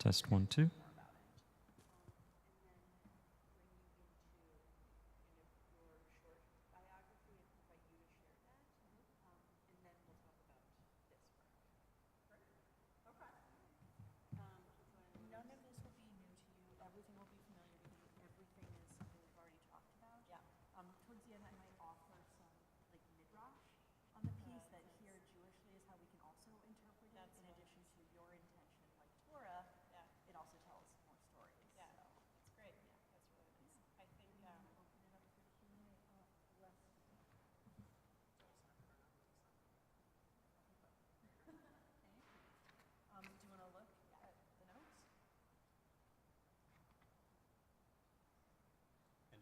Test 1, 2.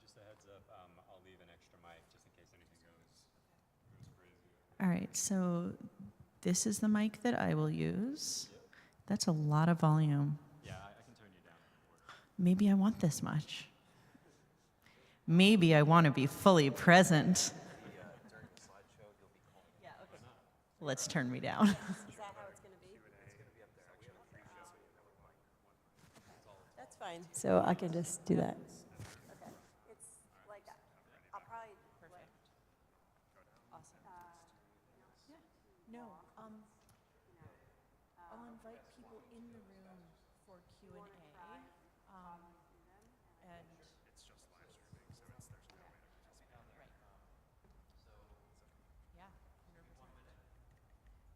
Just a heads up, I'll leave an extra mic just in case anything goes crazy. All right, so this is the mic that I will use. Yep. That's a lot of volume. Yeah, I can turn you down. Maybe I want this much. Maybe I want to be fully present. Yeah, okay. Let's turn me down. Is that how it's going to be? That's fine. So I can just do that. Okay. It's like, I'll probably. Perfect. Awesome. No, I'll invite people in the room for Q&A. And It's just live streaming, so there's no way to participate. right. Yeah, 100%.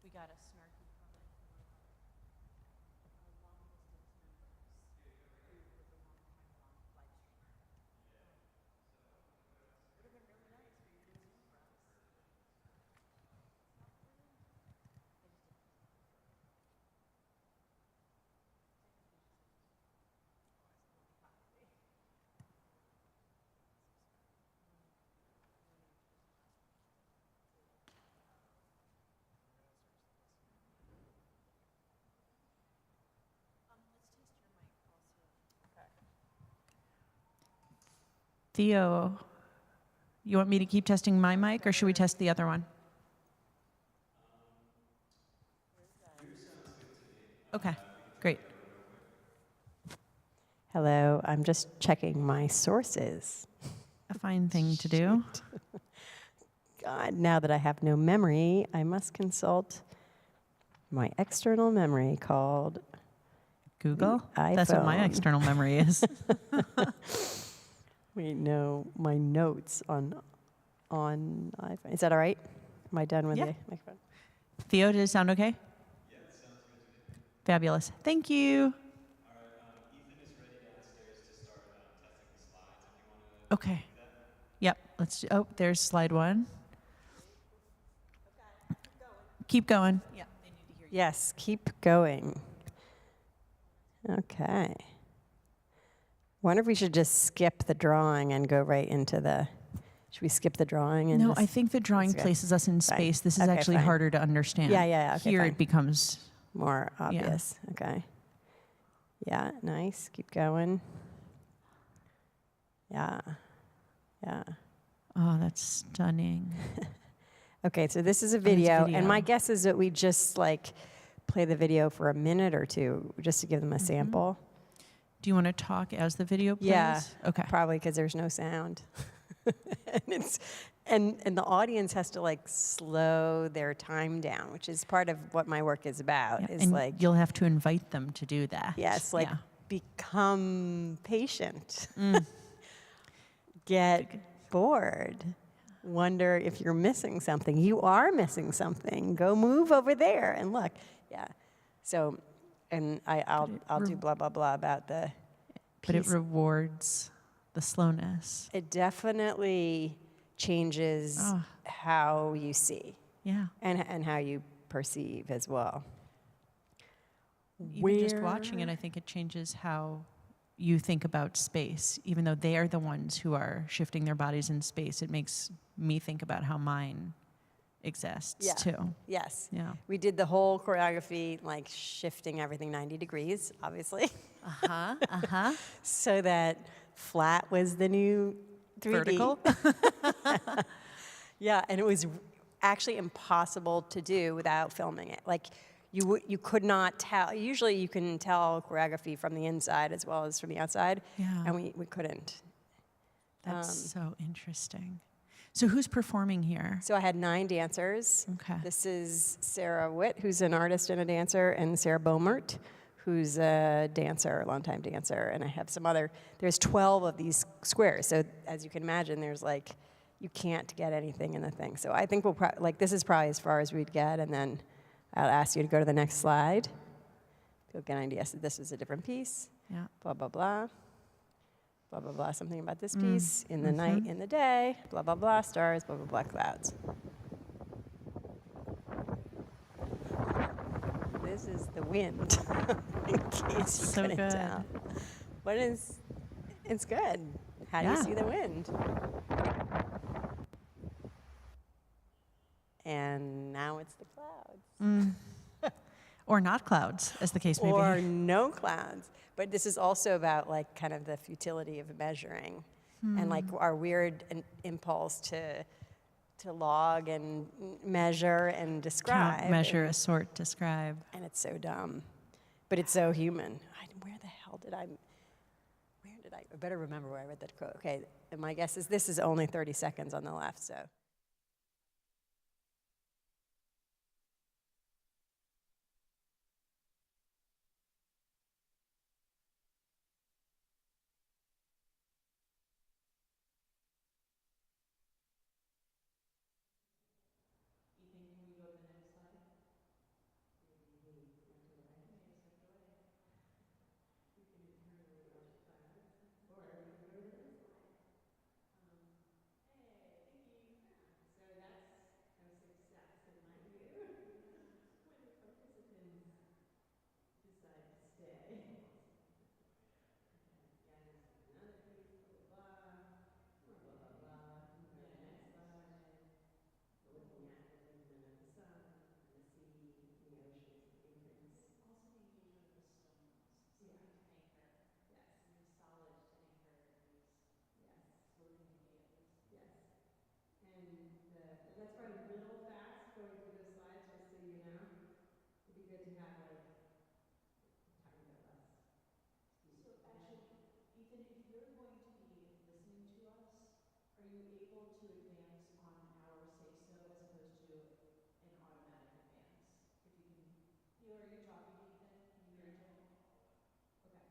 We got a snarky comment. Theo, you want me to keep testing my mic, or should we test the other one? Okay, great. hello, I'm just checking my sources. A fine thing to do. God, now that I have no memory, I must consult my external memory called Google? the That's what my iPhone. external memory is. Wait, no, my notes on iPhone. Is that all right? Am I done with Yeah. the microphone? Theo, does it sound okay? Yeah, it sounds good to me. Fabulous. Thank you. All right, Ethan is ready downstairs to start testing the slides if you want to Okay. do that. Yep. Oh, there's slide 1. Keep going. Yeah. They need to hear you. Yes, keep going. Okay. Wonder if we should just skip the drawing and go right into the. Should we skip the drawing and No, just, I think the drawing That's good. places us in Fine. space. This is Okay, actually fine. harder to understand. Yeah, okay, Here fine. it becomes. more obvious? Okay. Yeah, nice. Keep going. Yeah. Oh, that's stunning. Okay, so this is a it's video, video. and my guess is that we just like play the video for a minute or two just to give them a sample. Do you want to talk as the video plays? Yeah. Okay. Probably because there's no sound. and the audience has to like slow their time down, which is part of what my work is about. Yeah, Is and like you'll have to invite them to do that. yes, like Yeah. become patient. Get bored. Wonder if you're missing something. You are missing something. Go move over there and look. Yeah. So, and I'll do blah blah blah about the. But it piece. rewards the slowness. It definitely changes how you see Yeah. and how you perceive as well. Even just watching it, I think it changes how you think about space. Even though they are the ones who are shifting their bodies in space, it makes me think about how mine exists too. Yes. Yeah. We did the whole choreography, like shifting everything 90 degrees, obviously. So that flat was the new 3D. Vertical. Yeah, and it was actually impossible to do without filming it. Like, you could not tell. Usually you can tell choreography from the inside as well as from the outside, Yeah. and we couldn't. That's so interesting. So who's performing here? So I had 9 dancers. Okay. This is Sarah Witt, who's an artist and a dancer, and Sarah Bomert, who's a dancer, a longtime dancer, and I have some other. There's 12 of these squares, so as you can imagine, there's like, you can't get anything in the thing. So I think this is probably as far as we'd get, and then I'll ask you to go to the next slide. You'll get an idea. So this is a different piece. Yeah. Blah, blah, blah. Blah, blah, blah, something about this piece. In the night, in the day. Blah, blah, blah, stars, blah, blah, blah, clouds. This is the wind, in case you So couldn't good. tell. It's good. How do you Yeah. see the wind? And now it's the clouds. Or not clouds, as the case may Or be. no clouds. But this is also about like kind of the futility of measuring and like our weird impulse to log and measure and describe. Count, measure, assort, describe. And it's so dumb, but it's so human. Where the hell did I better remember where I read that quote. Okay, and my guess is this is only 30 seconds on the left, so. That's probably a little fast going through those slides, just so you know. It'd be good to have like a tiny bit less speed. So actually, Ethan, if you're going to be listening to us, are you able to advance on our say-so as opposed to an automatic advance? If you can, Neil, are you talking to Ethan? Can you hear each other? Okay.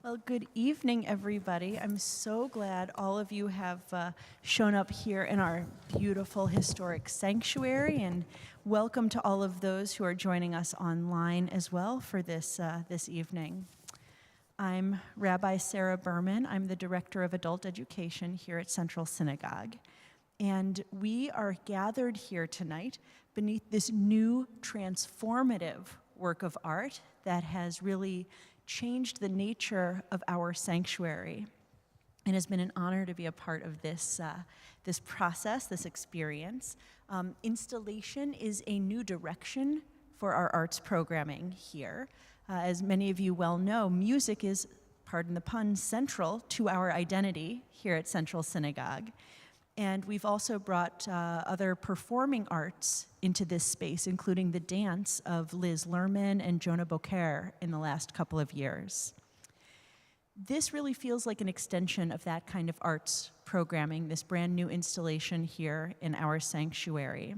Well, good evening, everybody. I'm so glad all of you have shown up here in our beautiful historic sanctuary, and welcome to all of those who are joining us online as well for this evening. I'm Rabbi Sarah Berman. I'm the Director of Adult Education here at Central Synagogue. And we are gathered here tonight beneath this new transformative work of art that has really changed the nature of our sanctuary. It has been an honor to be a part of this process, this experience. Installation is a new direction for our arts programming here. As many of you well know, music is, pardon the pun, central to our identity here at Central Synagogue. And we've also brought other performing arts into this space, including the dance of Liz Lerman and Jonah Beaucaire in the last couple of years. This really feels like an extension of that kind of arts programming, this brand new installation here in our sanctuary.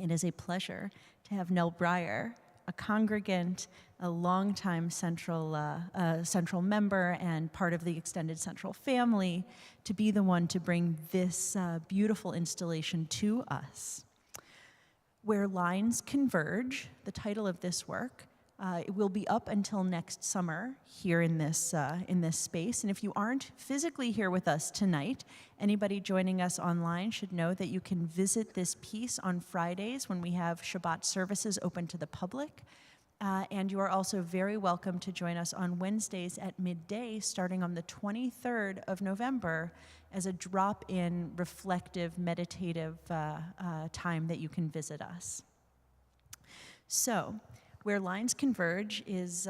It is a pleasure to have Nell Breyer, a congregant, a longtime Central member and part of the extended Central family, to be the one to bring this beautiful installation to us. Where Lines Converge, the title of this work, it will be up until next summer here in this space. And if you aren't physically here with us tonight, anybody joining us online should know that you can visit this piece on Fridays when we have Shabbat services open to the public. And you are also very welcome to join us on Wednesdays at midday, starting on the 23rd of November, as a drop-in, reflective, meditative time that you can visit us. So, Where Lines Converge is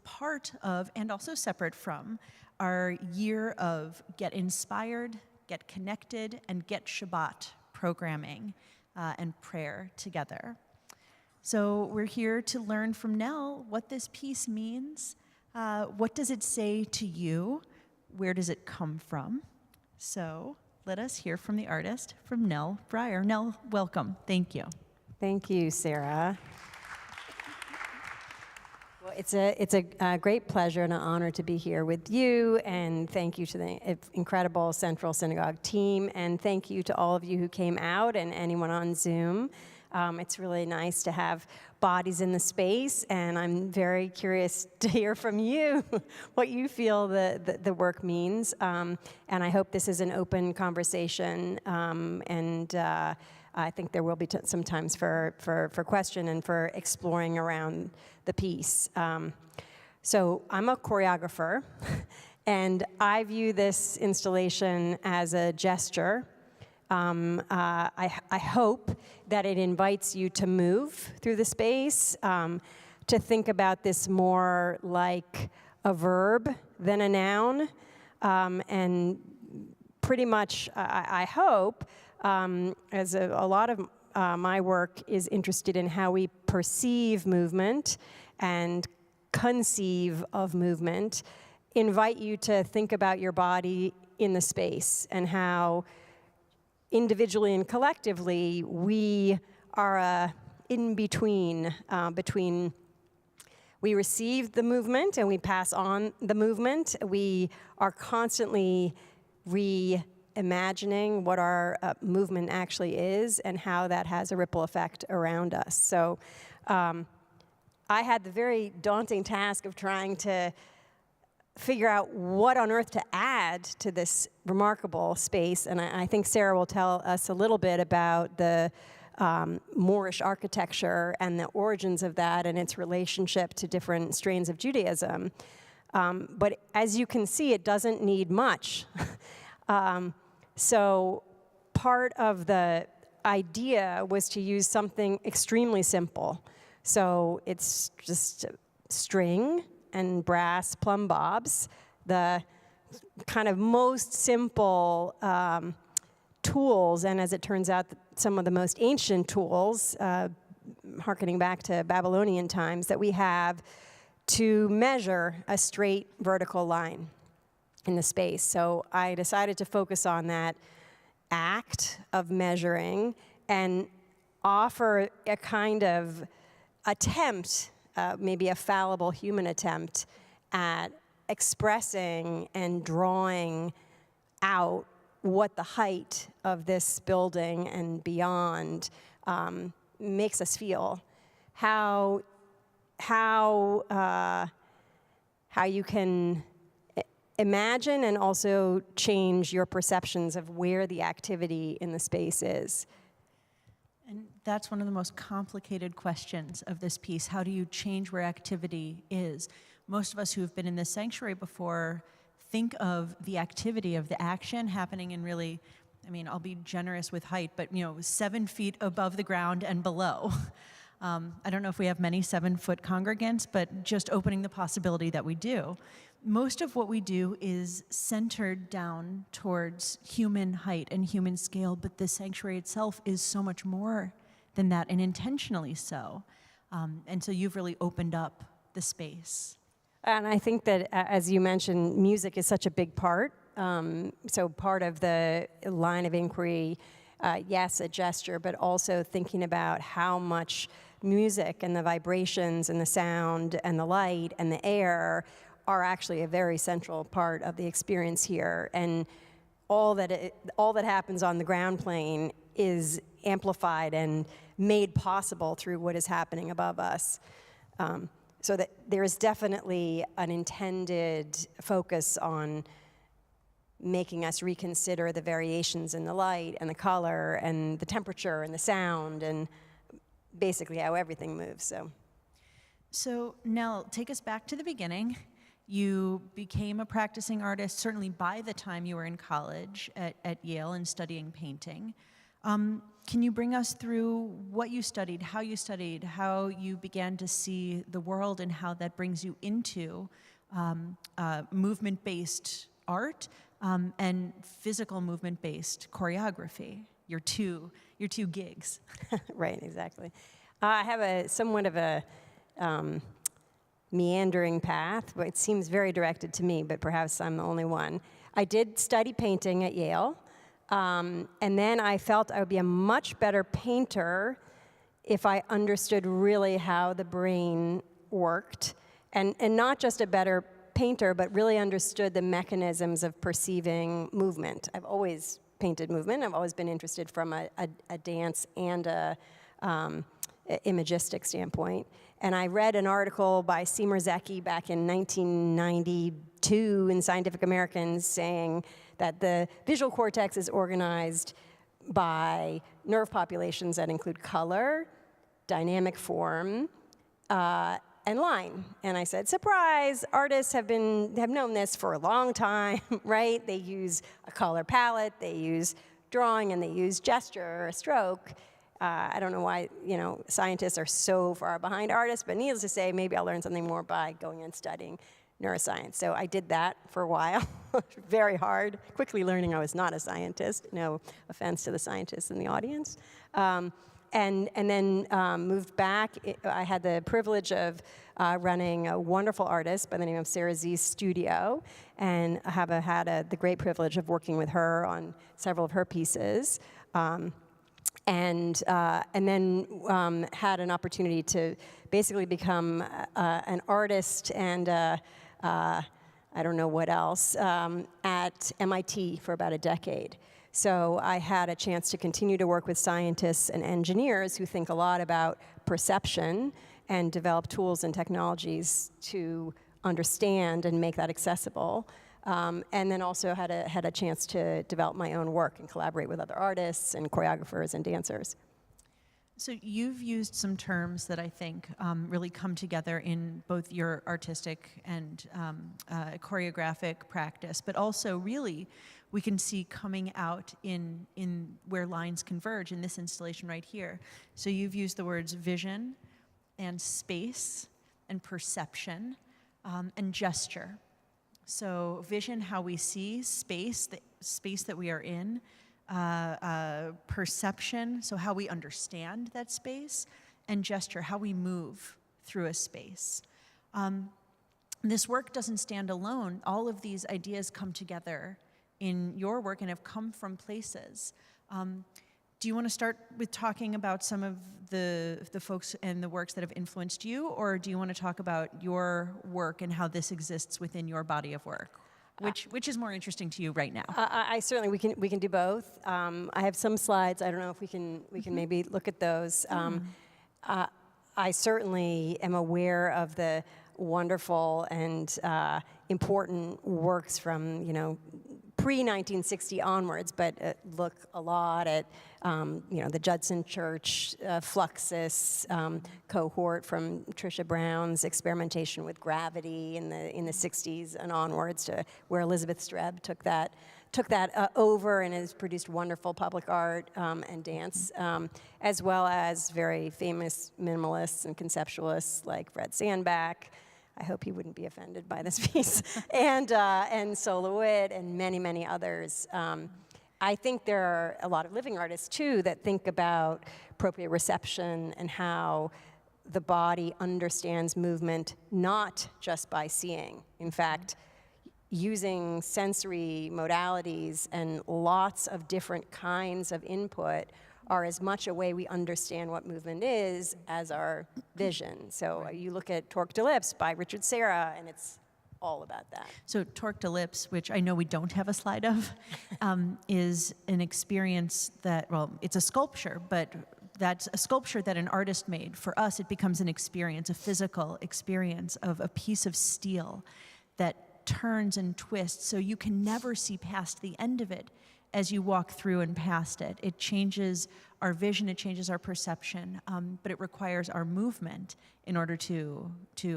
part of, and also separate from, our year of Get Inspired, Get Connected, and Get Shabbat programming and prayer together. So we're here to learn from Nell what this piece means. What does it say to you? Where does it come from? So let us hear from the artist, from Nell Breyer. Nell, welcome. Thank you. Thank you, Sarah. Well, it's a great pleasure and an honor to be here with you, and thank you to the incredible Central Synagogue team, and thank you to all of you who came out and anyone on Zoom. It's really nice to have bodies in the space, and I'm very curious to hear from you what you feel the work means. And I hope this is an open conversation, and I think there will be some times for question and for exploring around the piece. So I'm a choreographer, and I view this installation as a gesture. I hope that it invites you to move through the space, to think about this more like a verb than a noun, and pretty much, I hope, as a lot of my work is interested in how we perceive movement and conceive of movement, invite you to think about your body in the space and how individually and collectively, we are in between, we receive the movement and we pass on the movement. We are constantly reimagining what our movement actually is and how that has a ripple effect around us. So I had the very daunting task of trying to figure out what on earth to add to this remarkable space. And I think Sarah will tell us a little bit about the Moorish architecture and the origins of that and its relationship to different strains of Judaism. But as you can see, it doesn't need much. So part of the idea was to use something extremely simple. So it's just string and brass plumb bobs, the kind of most simple tools, and as it turns out, some of the most ancient tools, hearkening back to Babylonian times, that we have to measure a straight vertical line in the space. So I decided to focus on that act of measuring and offer a kind of attempt, maybe a fallible human attempt at expressing and drawing out what the height of this building and beyond makes us feel. How you can imagine and also change your perceptions of where the activity in the space is. And that's one of the most complicated questions of this piece. How do you change where activity is? Most of us who have been in this sanctuary before think of the activity, of the action happening in really, I mean, I'll be generous with height, but 7 feet above the ground and below. I don't know if we have many 7-foot congregants, but just opening the possibility that we do. Most of what we do is centered down towards human height and human scale, but the sanctuary itself is so much more than that, and intentionally so. And so you've really opened up the space. And I think that, as you mentioned, music is such a big part. So part of the line of inquiry, yes, a gesture, but also thinking about how much music and the vibrations and the sound and the light and the air are actually a very central part of the experience here. And all that happens on the ground plane is amplified and made possible through what is happening above us. So that there is definitely an intended focus on making us reconsider the variations in the light and the color and the temperature and the sound and basically how everything moves. So Nell, take us back to the beginning. You became a practicing artist certainly by the time you were in college at Yale and studying painting. Can you bring us through what you studied, how you began to see the world, and how that brings you into movement-based art and physical movement-based choreography? Your two gigs. Right, exactly. I have somewhat of a meandering path. It seems very directed to me, but perhaps I'm the only one. I did study painting at Yale, and then I felt I would be a much better painter if I understood really how the brain worked, and not just a better painter, but really understood the mechanisms of perceiving movement. I've always painted movement. I've always been interested from a dance and a imagistic standpoint. And I read an article by Seymour Zecke back in 1992 in Scientific American saying that the visual cortex is organized by nerve populations that include color, dynamic form, and line. And I said, surprise, artists have known this for a long time, right? They use a color palette, they use drawing, and they use gesture or a stroke. I don't know why, scientists are so far behind artists, but needless to say, maybe I'll learn something more by going and studying neuroscience. So I did that for a while, very hard, quickly learning I was not a scientist. No offense to the scientists in the audience. And then moved back. I had the privilege of running a wonderful artist by the name of Sarah Z's studio, and I have had the great privilege of working with her on several of her pieces. And then had an opportunity to basically become an artist and I don't know what else at MIT for about a decade. So I had a chance to continue to work with scientists and engineers who think a lot about perception and develop tools and technologies to understand and make that accessible. And then also had a chance to develop my own work and collaborate with other artists and choreographers and dancers. So you've used some terms that I think really come together in both your artistic and choreographic practice, but also really we can see coming out in where lines converge in this installation right here. So you've used the words vision and space and perception and gesture. So vision, how we see space, the space that we are in, perception, so how we understand that space, and gesture, how we move through a space. This work doesn't stand alone. All of these ideas come together in your work and have come from places. Do you want to start with talking about some of the folks and the works that have influenced you, or do you want to talk about your work and how this exists within your body of work? Which is more interesting to you right now? I certainly we can do both. I have some slides. I don't know if we can maybe look at those. I certainly am aware of the wonderful and important works from pre-1960 onwards, but look a lot at the Judson Church Fluxus cohort from Tricia Brown's experimentation with gravity in the 60s and onwards, to where Elizabeth Streb took that over and has produced wonderful public art and dance, as well as very famous minimalists and conceptualists like Fred Sandback. I hope he wouldn't be offended by this piece, and Sol LeWitt and many, many others. I think there are a lot of living artists, too, that think about proprioception and how the body understands movement not just by seeing. In fact, using sensory modalities and lots of different kinds of input are as much a way we understand what movement is as our vision. So you look at Torque de Lips by Richard Serra, and it's all about that. So Torque de Lips, which I know we don't have a slide of, is an experience that, well, it's a sculpture, but that's a sculpture that an artist made. For us, it becomes an experience, a physical experience of a piece of steel that turns and twists, so you can never see past the end of it as you walk through and past it. It changes our vision, it changes our perception, but it requires our movement in order to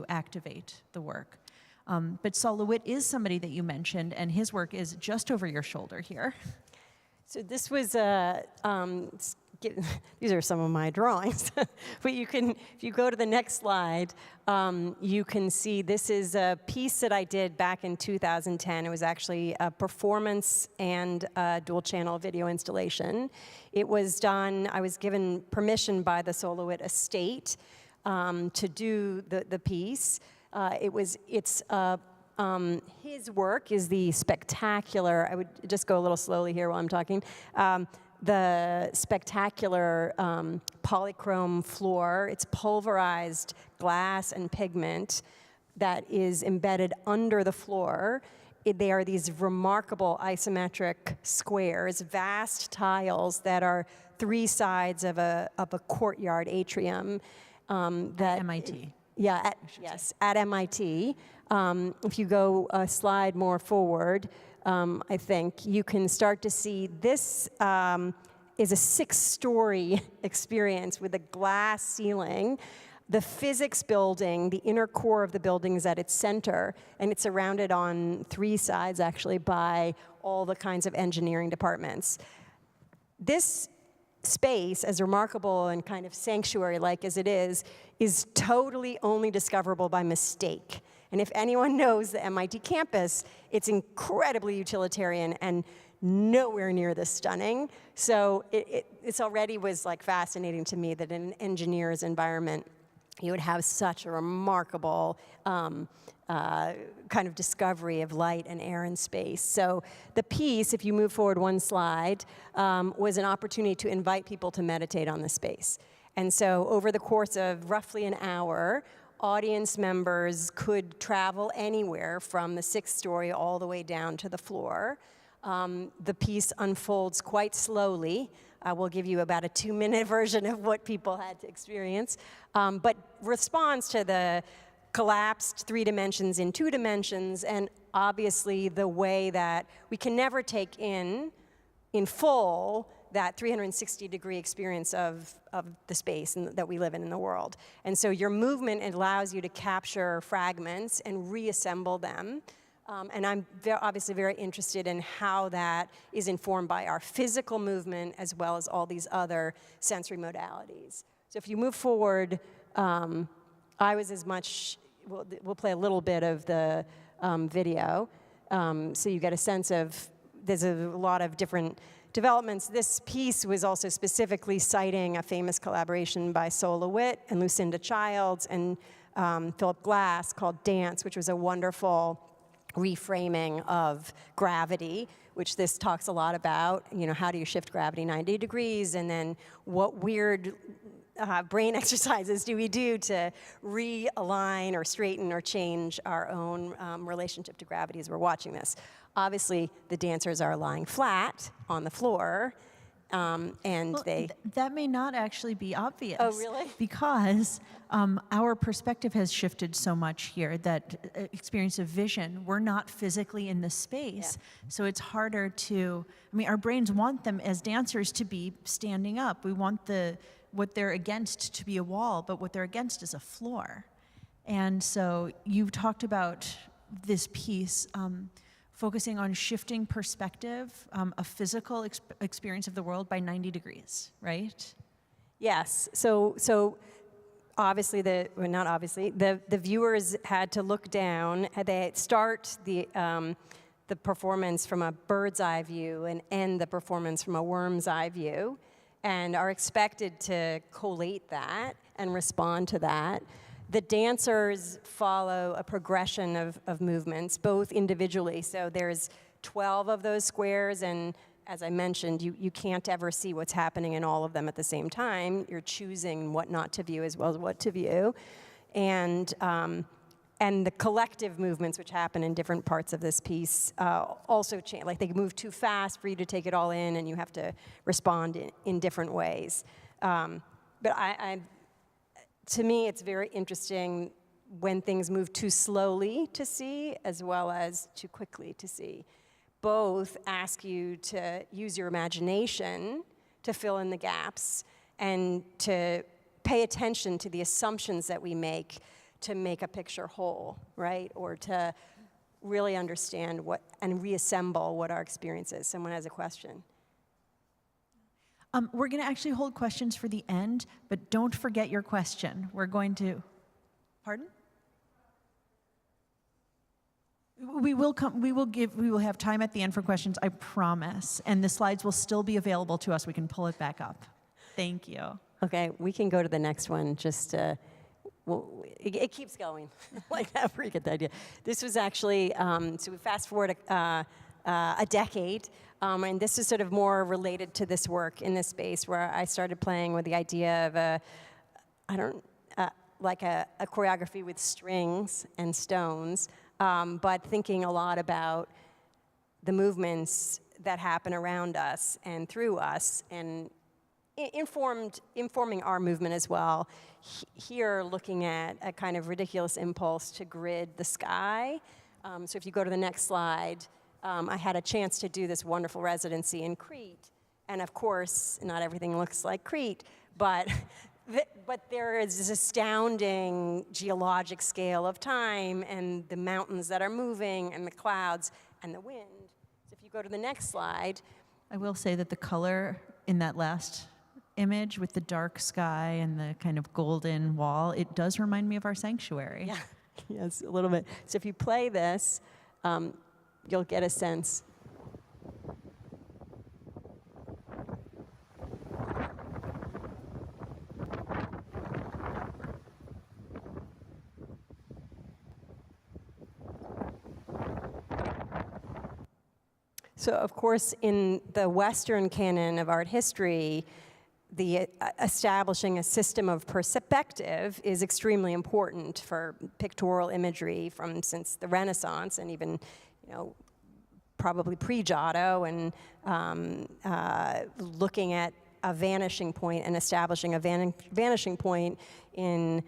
activate the work. But Sol LeWitt is somebody that you mentioned, and his work is just over your shoulder here. So this was these are some of my drawings, but you can, if you go to the next slide, you can see this is a piece that I did back in 2010. It was actually a performance and a dual-channel video installation. It was done, I was given permission by the Sol LeWitt estate to do the piece. His work is the spectacular, I would just go a little slowly here while I'm talking, the spectacular polychrome floor. It's pulverized glass and pigment that is embedded under the floor. They are these remarkable isometric squares, vast tiles that are three sides of a courtyard atrium. At MIT. Yeah, at MIT. If you go a slide more forward, I think you can start to see this is a 6-story experience with a glass ceiling. The physics building, the inner core of the building, is at its center, and it's surrounded on 3 sides, actually, by all the kinds of engineering departments. This space, as remarkable and kind of sanctuary-like as it is totally only discoverable by mistake. And if anyone knows the MIT campus, it's incredibly utilitarian and nowhere near this stunning. So it's already was like fascinating to me that in an engineer's environment, you would have such a remarkable kind of discovery of light and air and space. So the piece, if you move forward one slide, was an opportunity to invite people to meditate on the space. And so over the course of roughly an hour, audience members could travel anywhere from the 6th story all the way down to the floor. The piece unfolds quite slowly. We'll give you about a 2-minute version of what people had to experience, but responds to the collapsed 3 dimensions in 2 dimensions, and obviously the way that we can never take in full that 360-degree experience of the space that we live in the world. And so your movement allows you to capture fragments and reassemble them. And I'm obviously very interested in how that is informed by our physical movement as well as all these other sensory modalities. So if you move forward, I was as much, we'll play a little bit of the video, so you get a sense of, there's a lot of different developments. This piece was also specifically citing a famous collaboration by Sol LeWitt and Lucinda Childs and Philip Glass called Dance, which was a wonderful reframing of gravity, which this talks a lot about. How do you shift gravity 90 degrees, and then what weird brain exercises do we do to realign or straighten or change our own relationship to gravity as we're watching this. Obviously, the dancers are lying flat on the floor, and that may not actually be obvious. Oh, really? Because our perspective has shifted so much here that experience of vision, we're not physically in the space. Yeah. So it's harder to, our brains want them as dancers to be standing up. We want what they're against to be a wall, but what they're against is a floor. And so you've talked about this piece, focusing on shifting perspective, a physical experience of the world by 90 degrees, right? Yes. So obviously, not obviously, the viewers had to look down. They start the performance from a bird's eye view and end the performance from a worm's eye view, and are expected to collate that and respond to that. The dancers follow a progression of movements, both individually. So there's 12 of those squares, and as I mentioned, you can't ever see what's happening in all of them at the same time. You're choosing what not to view as well as what to view. And the collective movements which happen in different parts of this piece also change. Like, they move too fast for you to take it all in, and you have to respond in different ways. But to me, it's very interesting when things move too slowly to see as well as too quickly to see. Both ask you to use your imagination to fill in the gaps and to pay attention to the assumptions that we make to make a picture whole, right? Or to really understand and reassemble what our experience is. Someone has a question. We're going to actually hold questions for the end, but don't forget your question. We're going to, pardon? We will have time at the end for questions, I promise. And the slides will still be available to us. We can pull it back up. Thank you. Okay, we can go to the next one. It keeps going. Like that, where you get the idea. This was actually, so we fast forward a decade, and this is sort of more related to this work in this space, where I started playing with the idea of a choreography with strings and stones, but thinking a lot about the movements that happen around us and through us, and informing our movement as well. Here, looking at a kind of ridiculous impulse to grid the sky. So if you go to the next slide, I had a chance to do this wonderful residency in Crete. And of course, not everything looks like Crete, but there is this astounding geologic scale of time, and the mountains that are moving, and the clouds, and the wind. So if you go to the next slide. I will say that the color in that last image with the dark sky and the kind of golden wall, it does remind me of our sanctuary. Yeah, yes, a little bit. So if you play this, you'll get a sense. So of course, in the Western canon of art history, the establishing a system of perspective is extremely important for pictorial imagery since the Renaissance, and even, probably pre-Giotto, and looking at a vanishing point and establishing a vanishing point in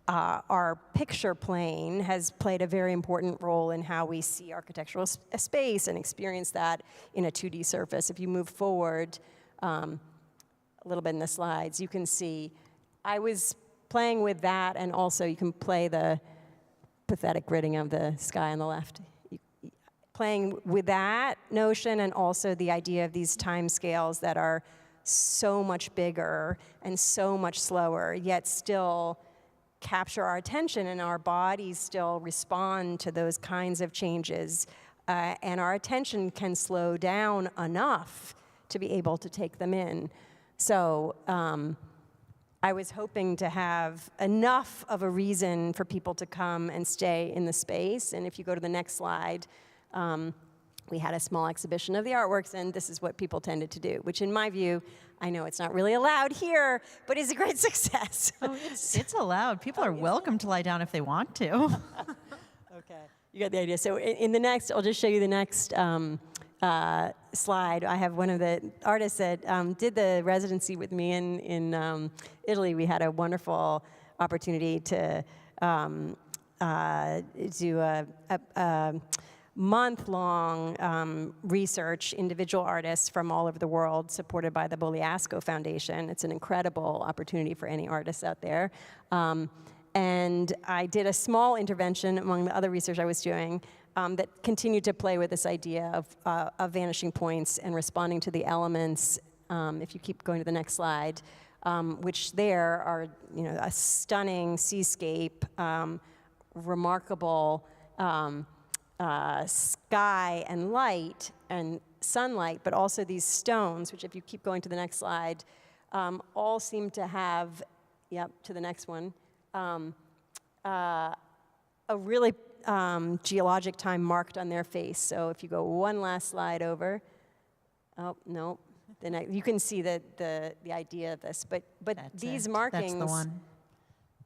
our picture plane has played a very important role in how we see architectural space and experience that in a 2D surface. If you move forward a little bit in the slides, you can see I was playing with that, and also you can play the pathetic gridding of the sky on the left. Playing with that notion, and also the idea of these time scales that are so much bigger and so much slower, yet still capture our attention, and our bodies still respond to those kinds of changes, and our attention can slow down enough to be able to take them in. So I was hoping to have enough of a reason for people to come and stay in the space. And if you go to the next slide, we had a small exhibition of the artworks, and this is what people tended to do, which in my view, I know it's not really allowed here, but is a great success. Oh, it's allowed. People are welcome to lie down if they want to. Okay, you got the idea. So in the next, I'll just show you the next slide. I have one of the artists that did the residency with me in Italy. We had a wonderful opportunity to do a month-long research, individual artists from all over the world, supported by the Bogliasco Foundation. It's an incredible opportunity for any artists out there. And I did a small intervention among the other research I was doing that continued to play with this idea of vanishing points and responding to the elements. If you keep going to the next slide, which there are, a stunning seascape, remarkable sky and light and sunlight, but also these stones, which if you keep going to the next slide, all seem to have, to the next one, a really geologic time marked on their face. So if you go one last slide over, oh, no, you can see the idea of this. But these markings, that's the one.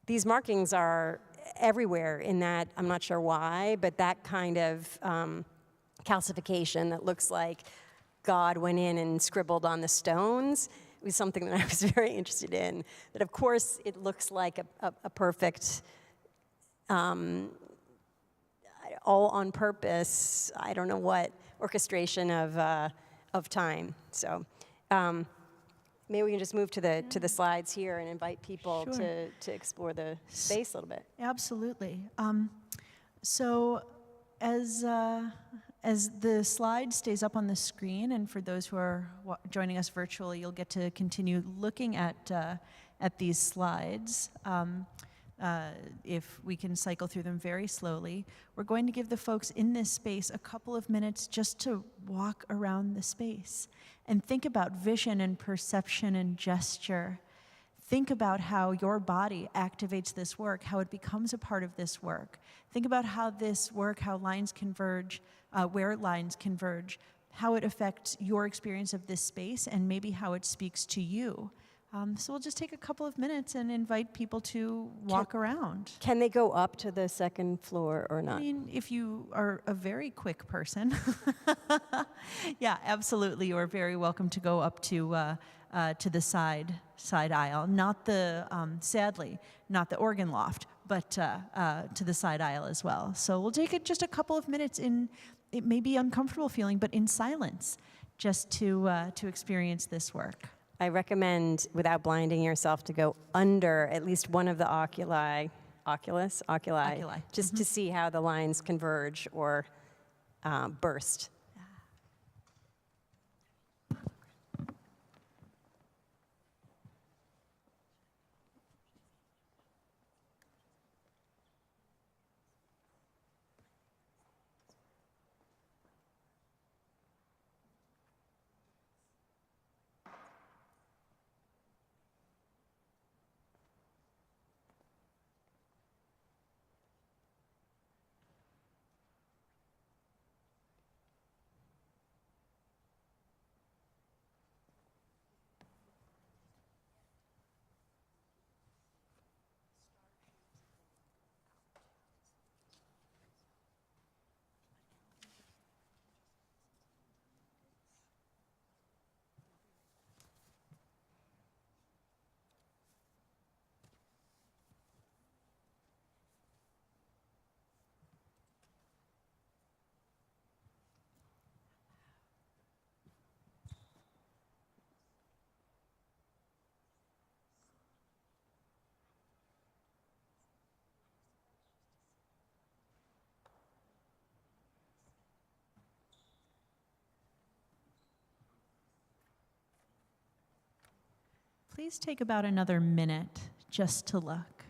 These markings are everywhere in that, I'm not sure why, but that kind of calcification that looks like God went in and scribbled on the stones was something that I was very interested in. That, of course, it looks like a perfect, all on purpose, I don't know what, orchestration of time. So maybe we can just move to the slides here and invite people Sure. to explore the space a little bit. Absolutely. So as the slide stays up on the screen, and for those who are joining us virtually, you'll get to continue looking at these slides. If we can cycle through them very slowly, we're going to give the folks in this space a couple of minutes just to walk around the space and think about vision and perception and gesture. Think about how your body activates this work, how it becomes a part of this work. Think about how this work, how lines converge, where lines converge, how it affects your experience of this space, and maybe how it speaks to you. So we'll just take a couple of minutes and invite people to walk around. Can they go up to the second floor or not? I mean, if you are a very quick person, yeah, absolutely, you are very welcome to go up to the side aisle. Not the, sadly, not the organ loft, but to the side aisle as well. So we'll take just a couple of minutes in, it may be uncomfortable feeling, but in silence, just to experience this work. I recommend, without blinding yourself, to go under at least one of the oculi, just to see how the lines converge or burst. Please take about another minute just to look.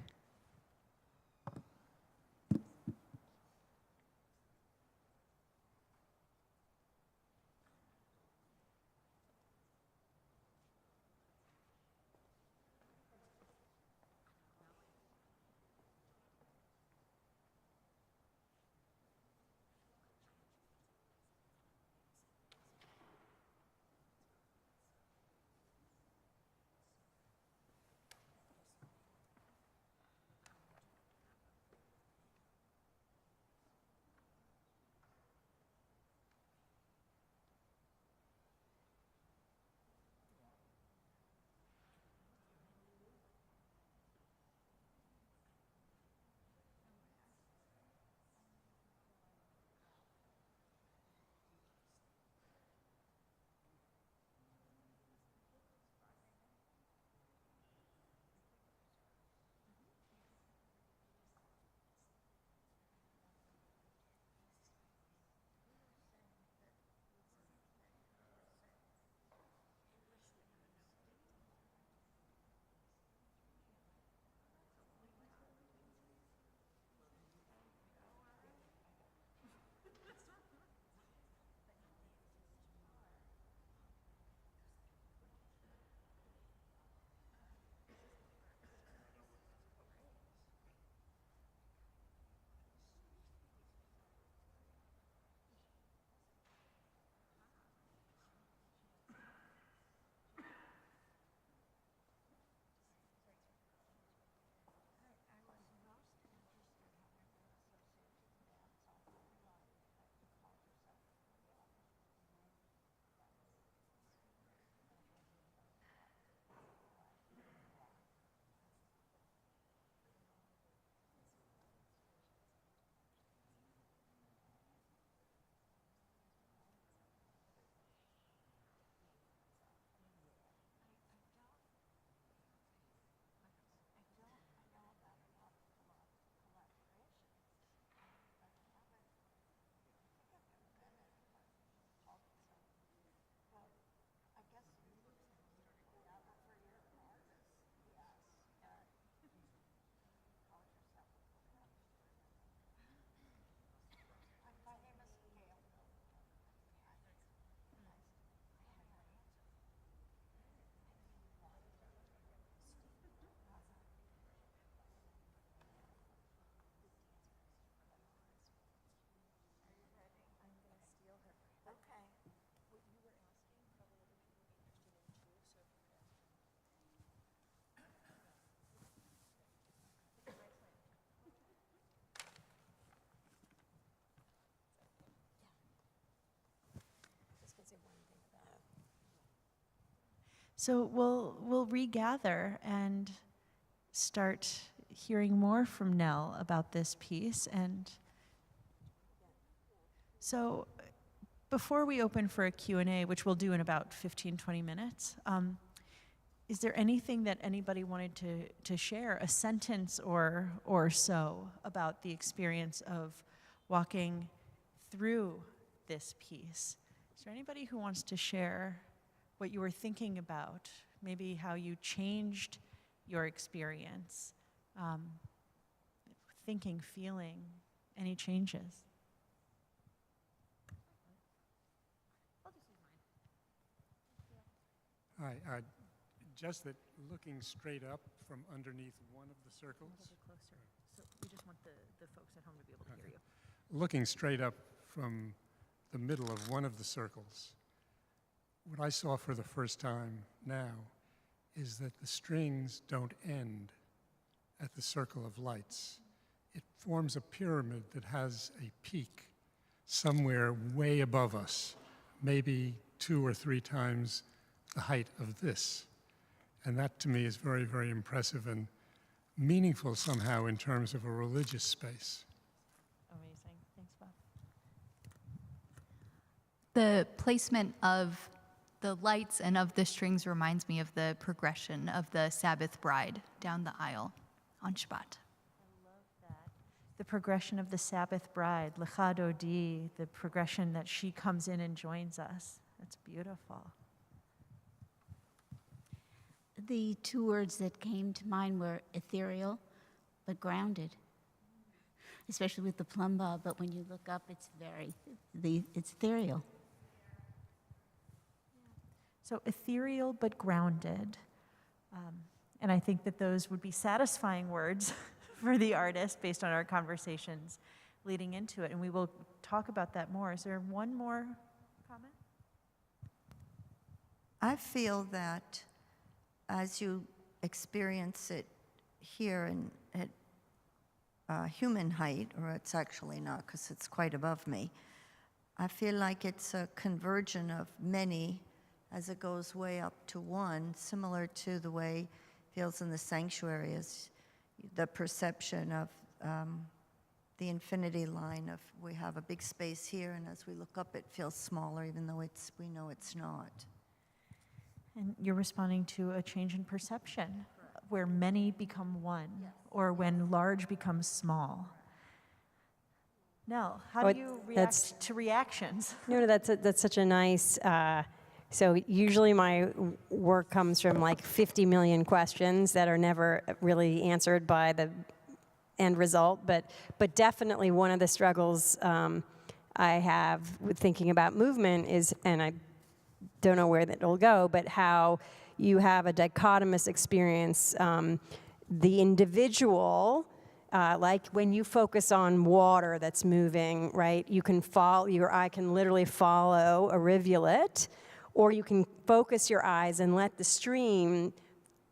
So we'll regather and start hearing more from Nell about this piece. And so before we open for a Q&A, which we'll do in about 15, 20 minutes, is there anything that anybody wanted to share, a sentence or so, about the experience of walking through this piece? Is there anybody who wants to share what you were thinking about, maybe how you changed your experience, thinking, feeling, any changes? Hi, just that looking straight up from underneath one of the circles. A little bit closer. So we just want the folks at home to be able to hear you. Looking straight up from the middle of one of the circles, what I saw for the first time now is that the strings don't end at the circle of lights. It forms a pyramid that has a peak somewhere way above us, maybe 2 or 3 times the height of this. And that to me is very, very impressive and meaningful somehow in terms of a religious space. Amazing. Thanks, Bob. The placement of the lights and of the strings reminds me of the progression of the Sabbath bride down the aisle on Shabbat. I love that. The progression of the Sabbath bride, Lecha Dodi, the progression that she comes in and joins us. That's beautiful. The 2 words that came to mind were ethereal, but grounded, especially with the plumb bob. But when you look up, it's ethereal. So ethereal but grounded. And I think that those would be satisfying words for the artist based on our conversations leading into it. And we will talk about that more. Is there one more comment? I feel that as you experience it here at human height, or it's actually not because it's quite above me, I feel like it's a conversion of many as it goes way up to one, similar to the way it feels in the sanctuary, as the perception of the infinity line of we have a big space here, and as we look up it feels smaller even though we know it's not. And you're responding to a change in perception, where many become one, or when large becomes small. Nell, how do you react to reactions? That's such a nice. So usually my work comes from like 50 million questions that are never really answered by the end result. But definitely one of the struggles I have with thinking about movement is, and I don't know where that will go, but how you have a dichotomous experience. The individual, like when you focus on water that's moving, right? You can follow, your eye can literally follow a rivulet, or you can focus your eyes and let the stream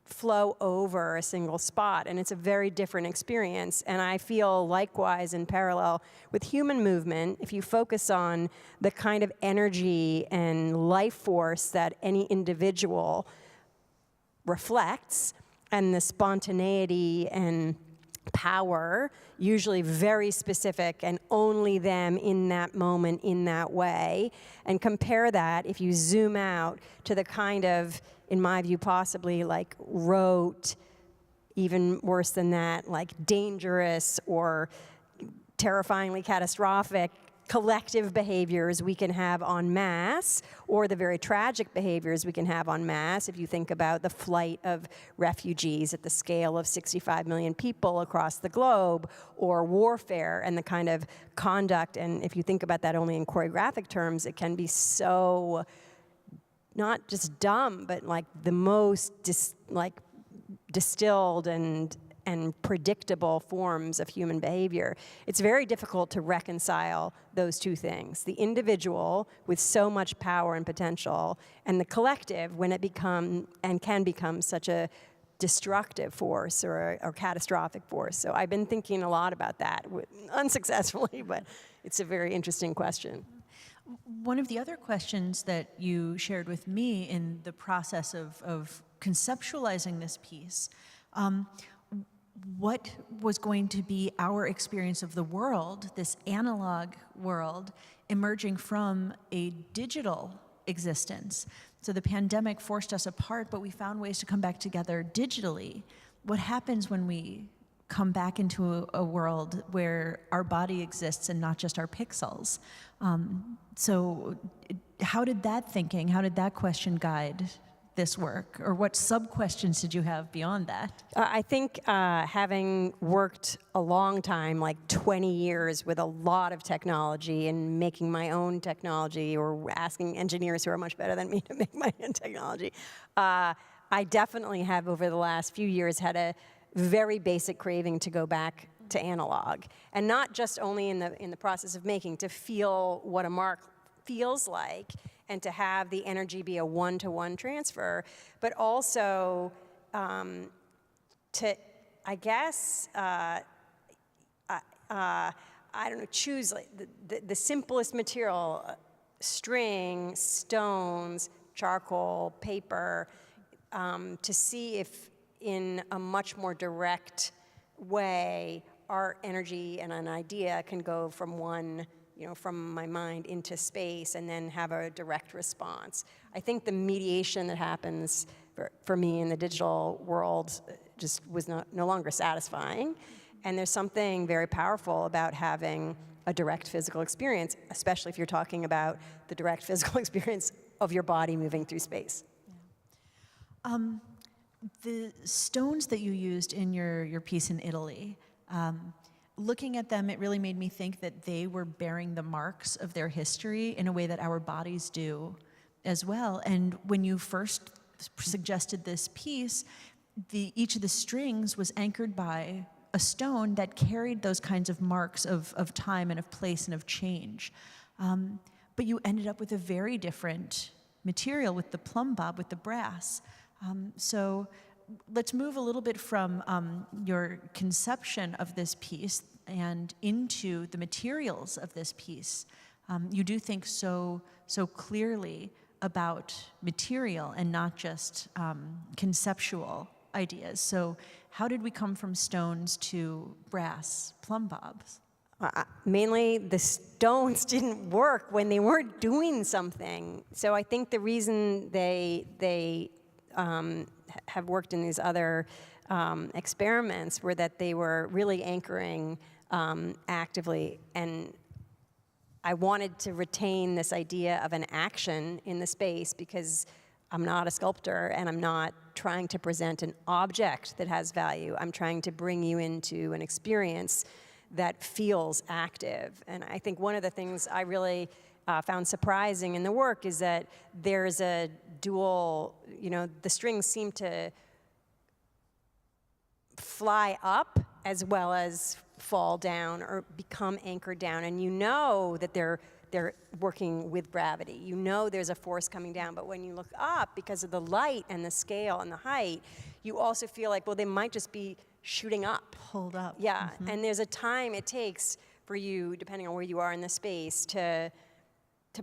flow over a single spot, and it's a very different experience. And I feel likewise in parallel with human movement, if you focus on the kind of energy and life force that any individual reflects, and the spontaneity and power, usually very specific and only them in that moment in that way, and compare that, if you zoom out, to the kind of, in my view, possibly like rote, even worse than that, like dangerous or terrifyingly catastrophic collective behaviors we can have en masse, or the very tragic behaviors we can have en masse. If you think about the flight of refugees at the scale of 65 million people across the globe, or warfare and the kind of conduct, and if you think about that only in choreographic terms, it can be so not just dumb, but like the most distilled and predictable forms of human behavior. It's very difficult to reconcile those two things. The individual with so much power and potential, and the collective when it can become such a destructive force or catastrophic force. So I've been thinking a lot about that, unsuccessfully, but it's a very interesting question. One of the other questions that you shared with me in the process of conceptualizing this piece, what was going to be our experience of the world, this analog world, emerging from a digital existence? So the pandemic forced us apart, but we found ways to come back together digitally. What happens when we come back into a world where our body exists and not just our pixels? So how did that question guide this work? Or what sub-questions did you have beyond that? I think having worked a long time, like 20 years with a lot of technology and making my own technology or asking engineers who are much better than me to make my own technology, I definitely have over the last few years had a very basic craving to go back to analog. And not just only in the process of making, to feel what a mark feels like and to have the energy be a one-to-one transfer, but also to, I guess, I don't know, choose like the simplest material, string, stones, charcoal, paper, to see if in a much more direct way our energy and an idea can go from one, from my mind into space and then have a direct response. I think the mediation that happens for me in the digital world just was no longer satisfying. And there's something very powerful about having a direct physical experience, especially if you're talking about the direct physical experience of your body moving through space. Yeah. The stones that you used in your piece in Italy, looking at them, it really made me think that they were bearing the marks of their history in a way that our bodies do as well. And when you first suggested this piece, each of the strings was anchored by a stone that carried those kinds of marks of time and of place and of change. But you ended up with a very different material with the plumb bob, with the brass. So let's move a little bit from your conception of this piece and into the materials of this piece. You do think so clearly about material and not just conceptual ideas. So how did we come from stones to brass plumb bobs? Mainly the stones didn't work when they weren't doing something. So I think the reason they have worked in these other experiments were that they were really anchoring actively. And I wanted to retain this idea of an action in the space because I'm not a sculptor and I'm not trying to present an object that has value. I'm trying to bring you into an experience that feels active. And I think one of the things I really found surprising in the work is that there's a dual, the strings seem to fly up as well as fall down or become anchored down. And that they're working with gravity. There's a force coming down, but when you look up, because of the light and the scale and the height, you also feel like, well, they might just be shooting up. Pulled up. Yeah, and there's a time it takes for you, depending on where you are in the space, to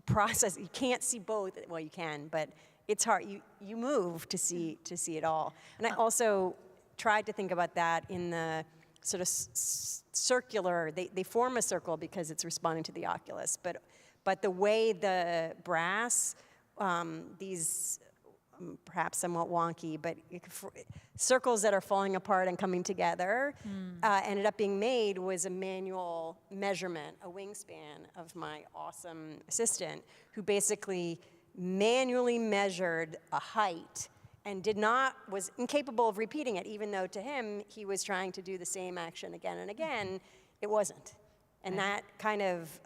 process. You can't see both. Well, you can, but it's hard. You move to see it all. And I also tried to think about that in the sort of circular. They form a circle because it's responding to the oculus, but the way the brass, these perhaps somewhat wonky, but circles that are falling apart and coming together ended up being made was a manual measurement, a wingspan of my awesome assistant, who basically manually measured a height and was incapable of repeating it, even though to him, he was trying to do the same action again and again. It wasn't. And that kind of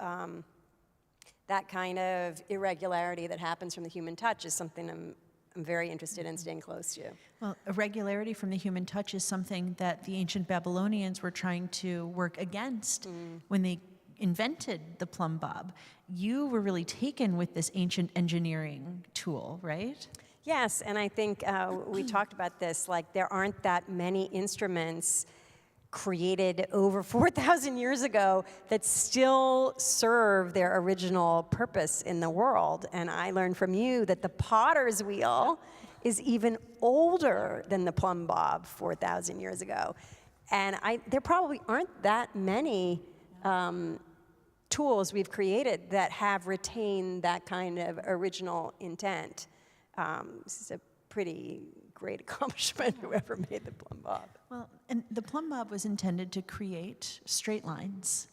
irregularity that happens from the human touch is something I'm very interested in staying close to. Well, irregularity from the human touch is something that the ancient Babylonians were trying to work against when they invented the plumb bob. You were really taken with this ancient engineering tool, right? Yes, and I think we talked about this, like there aren't that many instruments created over 4,000 years ago that still serve their original purpose in the world. And I learned from you that the potter's wheel is even older than the plumb bob 4,000 years ago. And there probably aren't that many tools we've created that have retained that kind of original intent. This is a pretty great accomplishment, whoever made the plumb bob. Well, and the plumb bob was intended to create straight lines,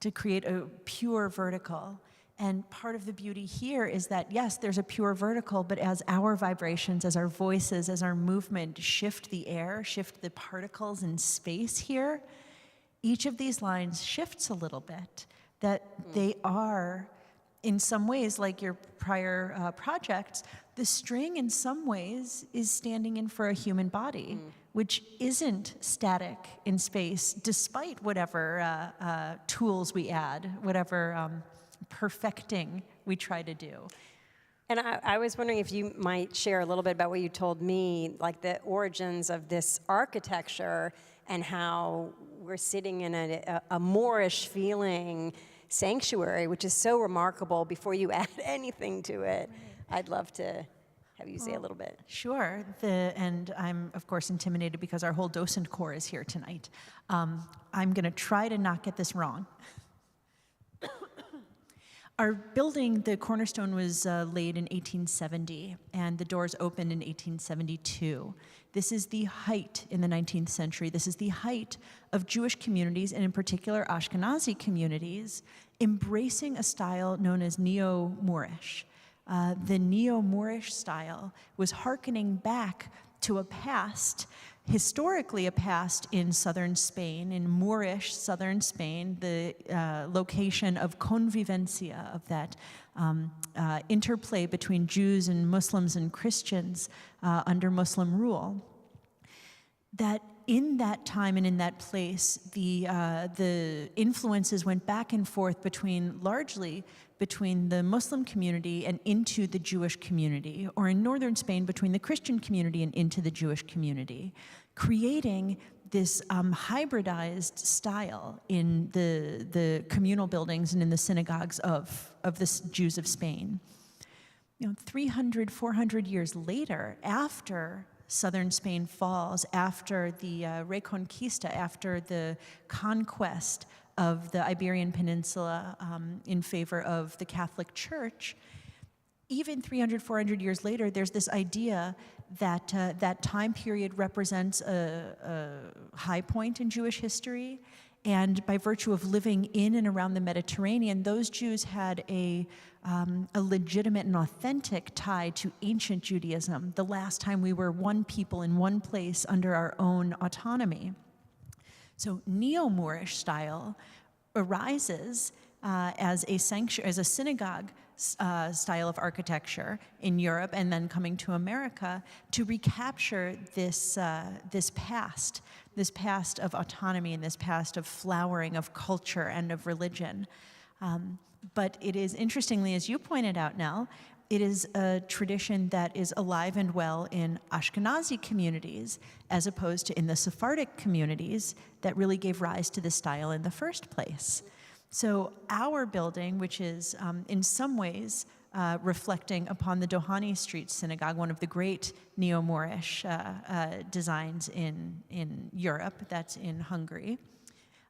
to create a pure vertical. And part of the beauty here is that, yes, there's a pure vertical, but as our vibrations, as our voices, as our movement shift the air, shift the particles in space here, each of these lines shifts a little bit. That they are, in some ways, like your prior projects, the string in some ways is standing in for a human body, which isn't static in space, despite whatever tools we add, whatever perfecting we try to do. And I was wondering if you might share a little bit about what you told me, like the origins of this architecture and how we're sitting in a Moorish feeling sanctuary, which is so remarkable before you add anything to it. I'd love to have you say a little bit. Sure, and I'm of course intimidated because our whole docent corps is here tonight. I'm gonna try to not get this wrong. Our building, the cornerstone was laid in 1870, and the doors opened in 1872. This is the height in the 19th century. This is the height of Jewish communities, and in particular Ashkenazi communities, embracing a style known as Neo-Moorish. The Neo-Moorish style was hearkening back to a past, historically a past in southern Spain, in Moorish southern Spain, the location of convivencia, of that interplay between Jews and Muslims and Christians under Muslim rule. That in that time and in that place, the influences went back and forth largely between the Muslim community and into the Jewish community, or in northern Spain, between the Christian community and into the Jewish community, creating this hybridized style in the communal buildings and in the synagogues of the Jews of Spain. 300, 400 years later, after southern Spain falls, after the Reconquista, after the conquest of the Iberian Peninsula in favor of the Catholic Church, even 300, 400 years later, there's this idea that that time period represents a high point in Jewish history, and by virtue of living in and around the Mediterranean, those Jews had a legitimate and authentic tie to ancient Judaism, the last time we were one people in one place under our own autonomy. So Neo-Moorish style arises as a synagogue style of architecture in Europe, and then coming to America to recapture this past of autonomy and this past of flowering of culture and of religion. But it is, interestingly, as you pointed out, Nell, it is a tradition that is alive and well in Ashkenazi communities, as opposed to in the Sephardic communities that really gave rise to this style in the first place. So our building, which is in some ways reflecting upon the Doheny Street Synagogue, one of the great Neo-Moorish designs in Europe, that's in Hungary,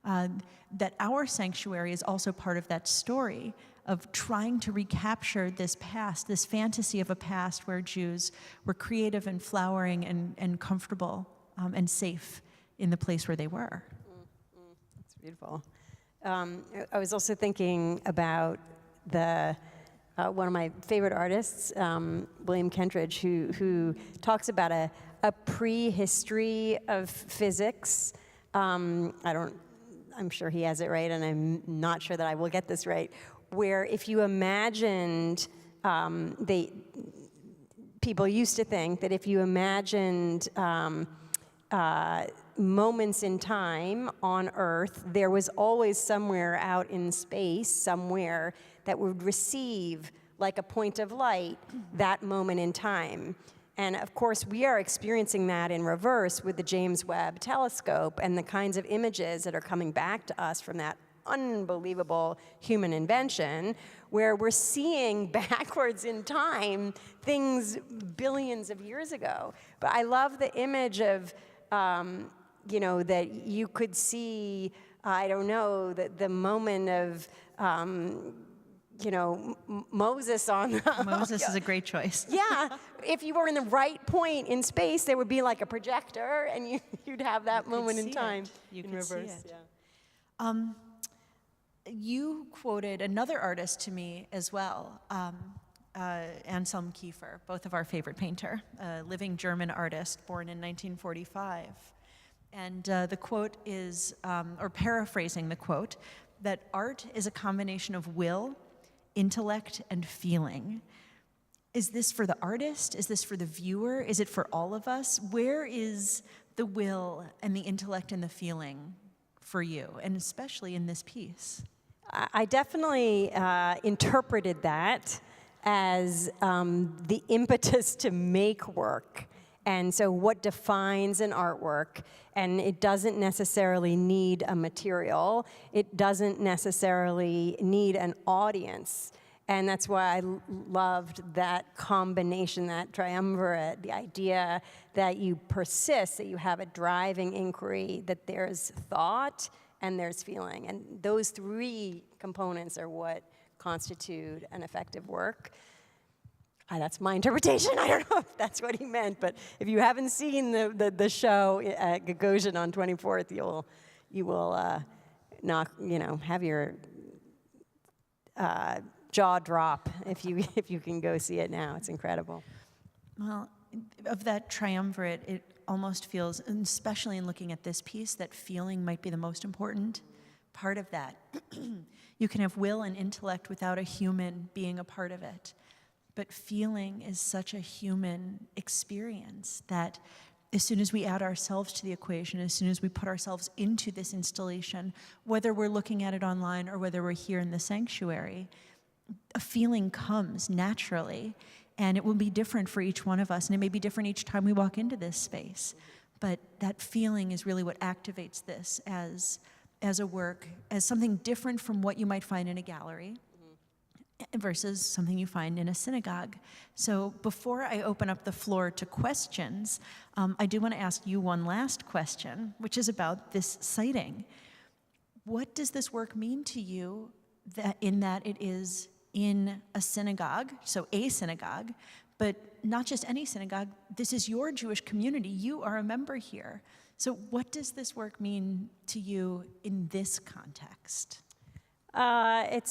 that our sanctuary is also part of that story of trying to recapture this past, this fantasy of a past where Jews were creative and flowering and comfortable and safe in the place where they were. That's beautiful. I was also thinking about one of my favorite artists, William Kentridge, who talks about a prehistory of physics. I'm sure he has it right, and I'm not sure that I will get this right, where if you imagined, people used to think that if you imagined moments in time on Earth, there was always somewhere out in space, somewhere that would receive, like a point of light, that moment in time. And of course, we are experiencing that in reverse with the James Webb Telescope and the kinds of images that are coming back to us from that unbelievable human invention, where we're seeing backwards in time things billions of years ago. But I love the image of, that you could see, I don't know, the moment of, Moses on the... Moses is a great choice. Yeah, if you were in the right point in space, there would be like a projector, and you'd have that moment in time. You in could see reverse. it. Yeah. You quoted another artist to me as well, Anselm Kiefer, both of our favorite painter, a living German artist born in 1945. And the quote is, or paraphrasing the quote, that art is a combination of will, intellect, and feeling. Is this for the artist? Is this for the viewer? Is it for all of us? Where is the will and the intellect and the feeling for you, and especially in this piece? I definitely interpreted that as the impetus to make work. And so what defines an artwork, and it doesn't necessarily need a material, it doesn't necessarily need an audience. And that's why I loved that combination, that triumvirate, the idea that you persist, that you have a driving inquiry, that there's thought and there's feeling. And those three components are what constitute an effective work. That's my interpretation. I don't know if that's what he meant, but if you haven't seen the show at Gagosian on 24th, you will have your jaw drop if you can go see it now. It's incredible. Well, of that triumvirate, it almost feels, and especially in looking at this piece, that feeling might be the most important part of that. You can have will and intellect without a human being a part of it. But feeling is such a human experience that as soon as we add ourselves to the equation, as soon as we put ourselves into this installation, whether we're looking at it online or whether we're here in the sanctuary, a feeling comes naturally, and it will be different for each one of us, and it may be different each time we walk into this space. But that feeling is really what activates this as a work, as something different from what you might find in a gallery versus something you find in a synagogue. So before I open up the floor to questions, I do want to ask you one last question, which is about this sighting. What does this work mean to you that it is in a synagogue, so a synagogue, but not just any synagogue, this is your Jewish community, you are a member here. So what does this work mean to you in this context? I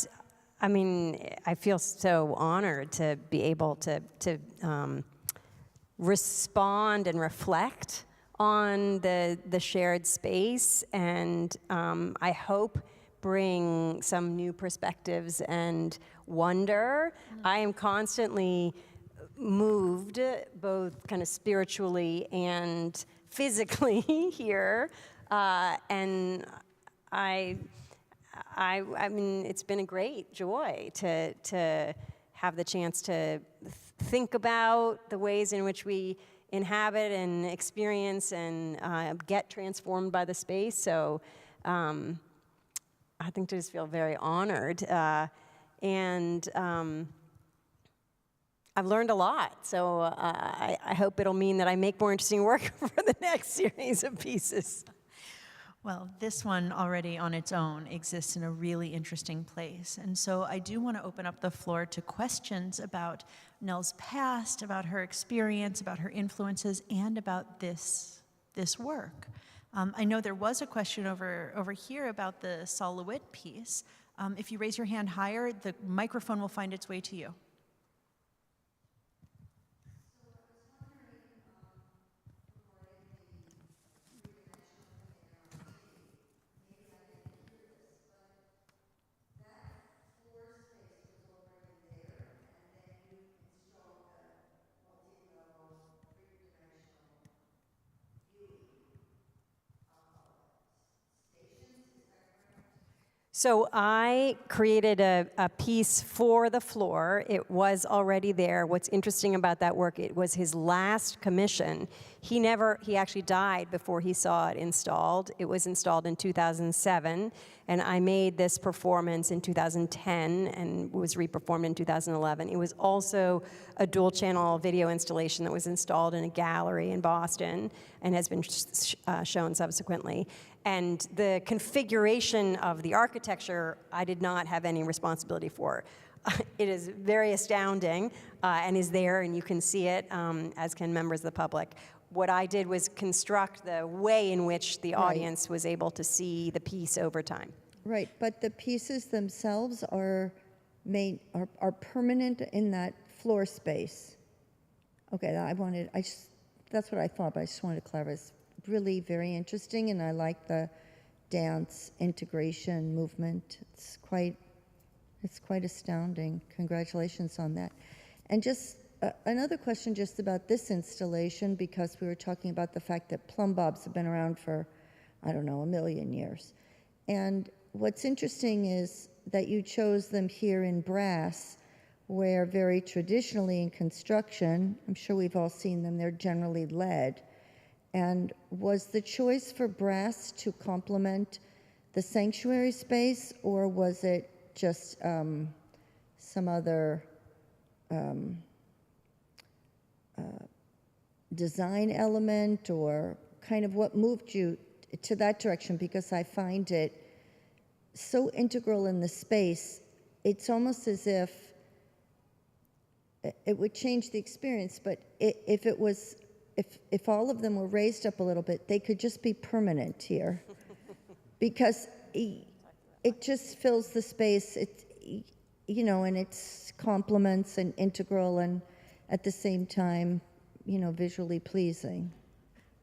feel so honored to be able to respond and reflect on the shared space, and I hope bring some new perspectives and wonder. I am constantly moved, both kind of spiritually and physically here, and I mean, it's been a great joy to have the chance to think about the ways in which we inhabit and experience and get transformed by the space. So I think I just feel very honored. And I've learned a lot. So I hope it'll mean that I make more interesting work for the next series of pieces. Well, this one already on its own exists in a really interesting place. And so I do want to open up the floor to questions about Nell's past, about her experience, about her influences, and about this work. I know there was a question over here about the Solowit piece. If you raise your hand higher, the microphone will find its way to you. So I created a piece for the floor. It was already there. What's interesting about that work, it was his last commission. He actually died before he saw it installed. It was installed in 2007, and I made this performance in 2010 and was reperformed in 2011. It was also a dual-channel video installation that was installed in a gallery in Boston and has been shown subsequently. And the configuration of the architecture, I did not have any responsibility for. It is very astounding and is there, and you can see it, as can members of the public. What I did was construct the way in which the audience was able to see the piece over time. Right, but the pieces themselves are permanent in that floor space. Okay, that's what I thought, but I just wanted to clarify. It's really very interesting, and I like the dance integration movement. It's quite astounding. Congratulations on that. And just another question just about this installation, because we were talking about the fact that plumb bobs have been around for, I don't know, 1 million years. And what's interesting is that you chose them here in brass, where very traditionally in construction, I'm sure we've all seen them, they're generally lead. And was the choice for brass to complement the sanctuary space, or was it just some other design element, or kind of what moved you to that direction? Because I find it so integral in the space, it's almost as if it would change the experience, but if all of them were raised up a little bit, they could just be permanent here, because it just fills the space. And it's complements and integral, and at the same time, visually pleasing.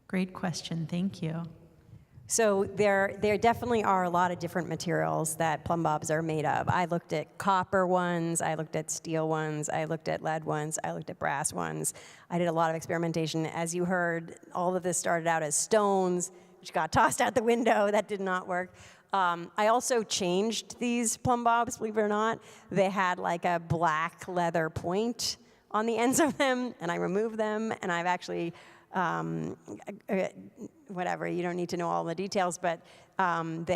Great question. Thank you. So there definitely are a lot of different materials that plumb bobs are made of. I looked at copper ones, I looked at steel ones, I looked at lead ones, I looked at brass ones. I did a lot of experimentation. As you heard, all of this started out as stones, which got tossed out the window. That did not work. I also changed these plumb bobs, believe it or not. They had like a black leather point on the ends of them, and I removed them, and I've actually whatever, you don't need to know all the details, but I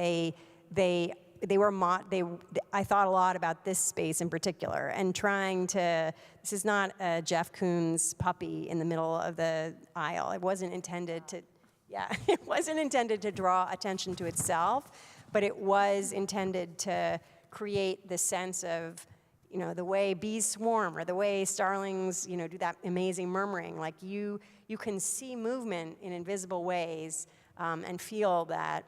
thought a lot about this space in particular, and this is not a Jeff Koons puppy in the middle of the aisle. It wasn't intended to draw attention to itself, but it was intended to create the sense of, the way bees swarm, or the way starlings, do that amazing murmuring. Like you can see movement in invisible ways and feel that.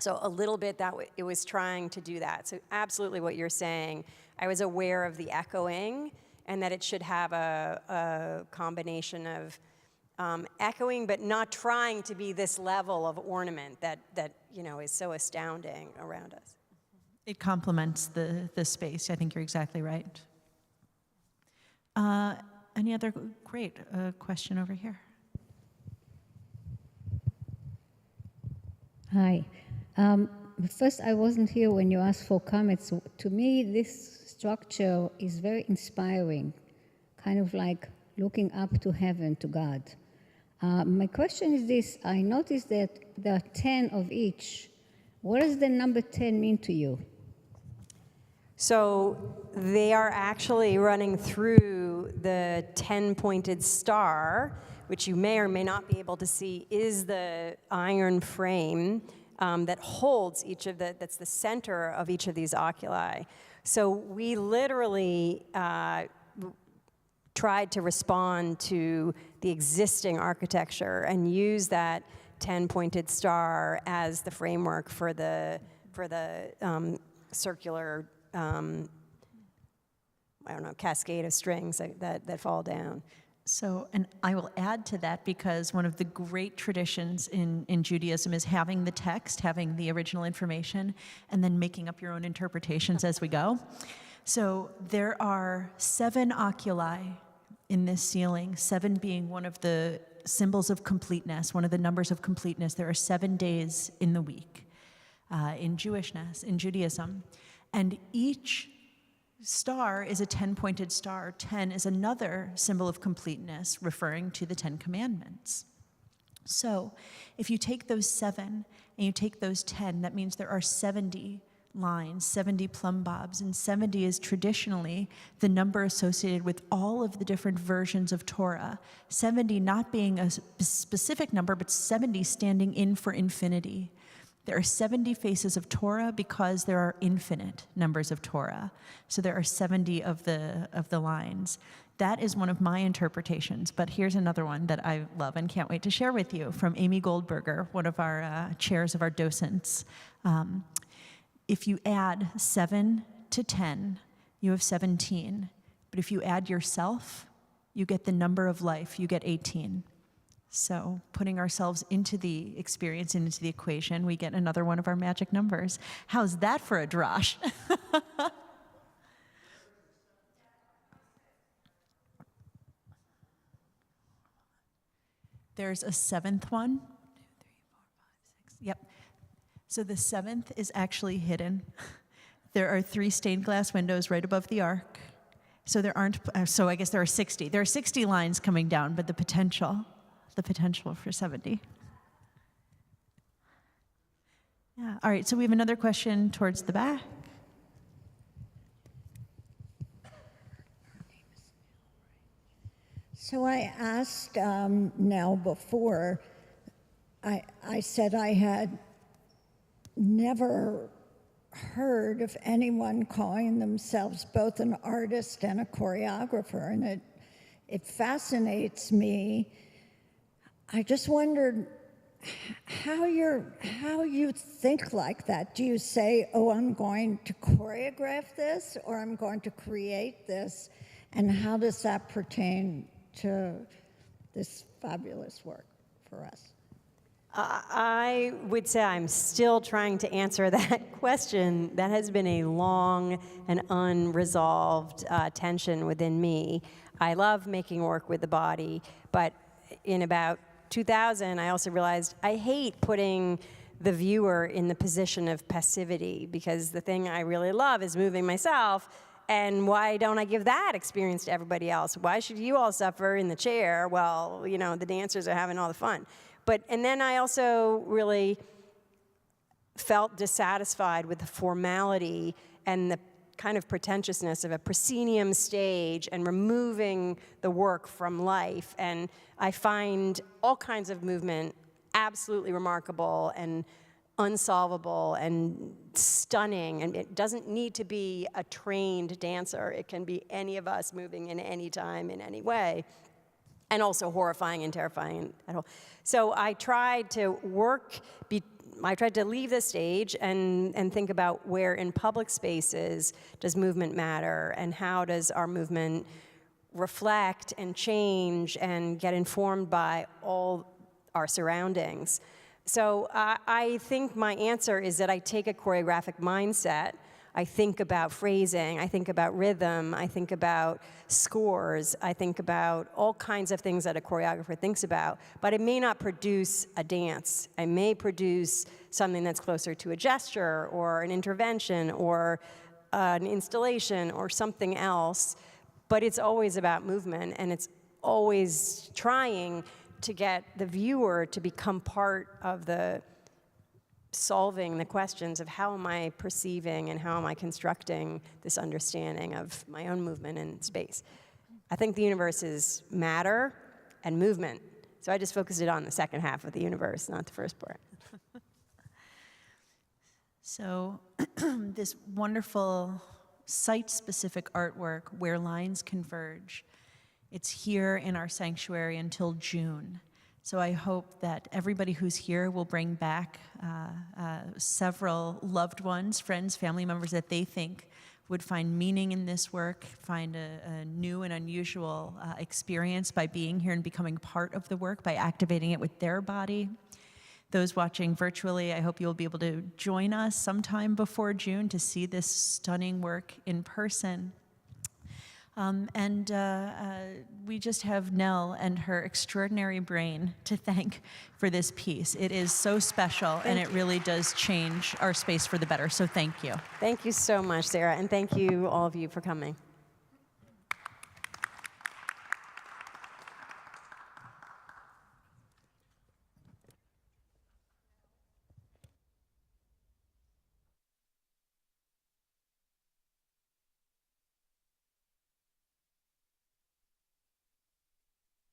So a little bit it was trying to do that. So absolutely what you're saying. I was aware of the echoing, and that it should have a combination of echoing, but not trying to be this level of ornament that is so astounding around us. It complements the space. I think you're exactly right. Any other great question over here? Hi. First, I wasn't here when you asked for comments. To me, this structure is very inspiring, kind of like looking up to heaven, to God. My question is this. I noticed that there are 10 of each. What does the number 10 mean to you? So they are actually running through the 10-pointed star, which you may or may not be able to see, is the iron frame that holds that's the center of each of these oculi. So we literally tried to respond to the existing architecture and use that 10-pointed star as the framework for the circular cascade of strings that fall down. So, and I will add to that, because one of the great traditions in Judaism is having the text, having the original information, and then making up your own interpretations as we go. So there are 7 oculi in this ceiling, 7 being one of the symbols of completeness, one of the numbers of completeness. There are 7 days in the week. in Jewishness, in Judaism. And each star is a 10-pointed star. 10 is another symbol of completeness, referring to the 10 Commandments. So if you take those 7 and you take those 10, that means there are 70 lines, 70 plumb bobs, and 70 is traditionally the number associated with all of the different versions of Torah. 70 not being a specific number, but 70 standing in for infinity. There are 70 faces of Torah because there are infinite numbers of Torah. So there are 70 of the lines. That is one of my interpretations, but here's another one that I love and can't wait to share with you from Amy Goldberger, one of our chairs of our docents. If you add 7 to 10, you have 17. But if you add yourself, you get the number of life, you get 18. So putting ourselves into the experience, into the equation, we get another one of our magic numbers. How's that for a drosh? There's a 7th one. 1, 2, 3, 4, 5, 6. Yep. So the 7th is actually hidden. There are 3 stained glass windows right above the ark. So there aren't, so I guess there are 60. There are 60 lines coming down, but the potential for 70. Yeah. All right, so we have another question towards the back. So I asked Nell before, I said I had never heard of anyone calling themselves both an artist and a choreographer, and it fascinates me. I just wondered how you think like that. Do you say, oh, I'm going to choreograph this, or I'm going to create this, and how does that pertain to this fabulous work for us? I would say I'm still trying to answer that question. That has been a long and unresolved tension within me. I love making work with the body, but in about 2000, I also realized I hate putting the viewer in the position of passivity, because the thing I really love is moving myself. And why don't I give that experience to everybody else? Why should you all suffer in the chair while, you know, the dancers are having all the fun? And then I also really felt dissatisfied with the formality and the kind of pretentiousness of a proscenium stage and removing the work from life. And I find all kinds of movement absolutely remarkable and unsolvable and stunning, and it doesn't need to be a trained dancer. It can be any of us moving in any time, in any way, and also horrifying and terrifying at all. So I tried to leave the stage and think about where in public spaces does movement matter, and how does our movement reflect and change and get informed by all our surroundings. So I think my answer is that I take a choreographic mindset. I think about phrasing, I think about rhythm, I think about scores, I think about all kinds of things that a choreographer thinks about, but it may not produce a dance. I may produce something that's closer to a gesture or an intervention or an installation or something else, but it's always about movement, and it's always trying to get the viewer to become part of the solving the questions of how am I perceiving and how am I constructing this understanding of my own movement in space. I think the universe is matter and movement. So I just focused it on the second half of the universe, not the first part. So this wonderful site-specific artwork, Where Lines Converge, it's here in our sanctuary until June. So I hope that everybody who's here will bring back several loved ones, friends, family members that they think would find meaning in this work, find a new and unusual experience by being here and becoming part of the work, by activating it with their body. Those watching virtually, I hope you'll be able to join us sometime before June to see this stunning work in person. We just have Nell and her extraordinary brain to thank for this piece. It is so special, and it really does change our space for the better. So thank you. Thank you so much, Sarah, and thank you all of you for coming.